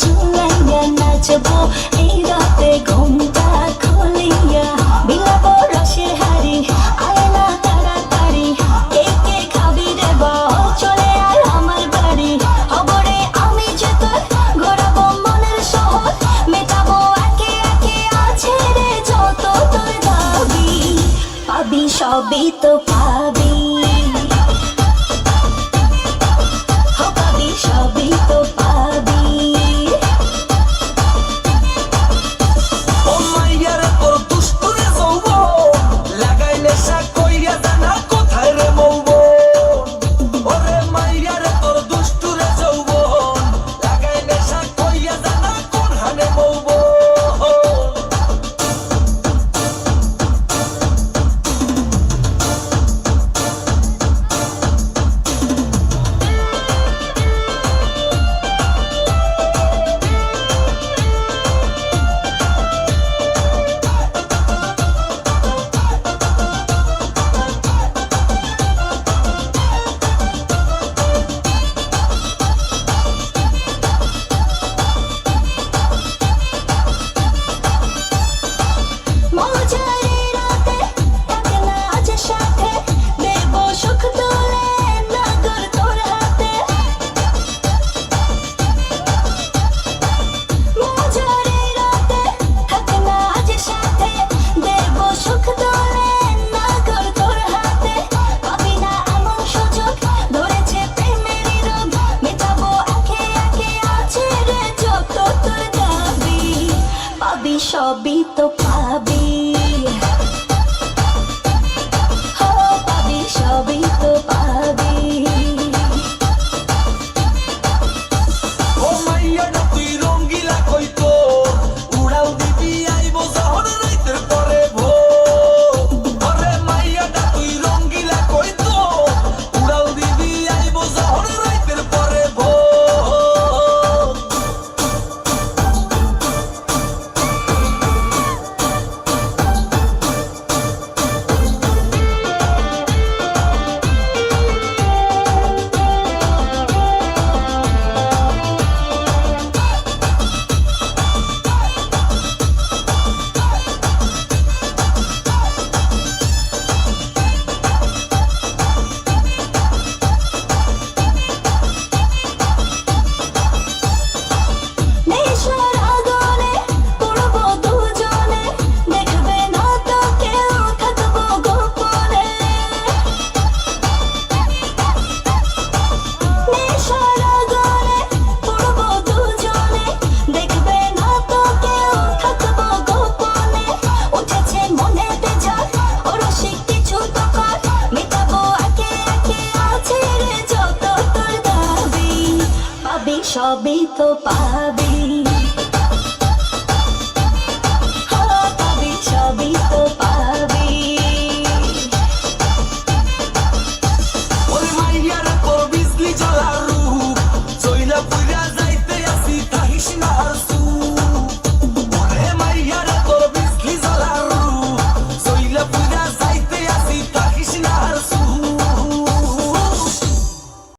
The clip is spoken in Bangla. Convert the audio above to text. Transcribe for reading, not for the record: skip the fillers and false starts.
ঝুলাইয়া নাচবো এই রাতে ঘুমটা খুলিয়া বিলাবো রসের হাড়ি আয় না তাড়াতাড়ি কে কে খাবি রে বল চলে আয় আমার বাড়ি খবরে আমি যে তোর ঘোরাবো মনের শহর মেটাবো একে একে আছে রে যত তোর দাবি পাবি সবই তো পাবি সবই তো পাবি ও মাইয়ারে তোর দুষ্টুরে যৌবন লাগাই নেশা কইরা জানা কোথায় রে মৌবন ওরে মাইয়ারে তোর দুষ্টুরে যৌবন লাগাই নেশা কইরা জানা কোন হানে মৌবন সবই তো পাবি হো পাবি সবই তো পাবি ও মাইয়াটা তুই রঙ্গিলা কইতো উড়াও দিবি আইবো যখন রাইতের পরে ভোর ওরে মাইয়াটা তুই রঙ্গিলা কইতো উড়াও দিবি আইবো যখন রাইতের পরে ভোর সবই তো পাবি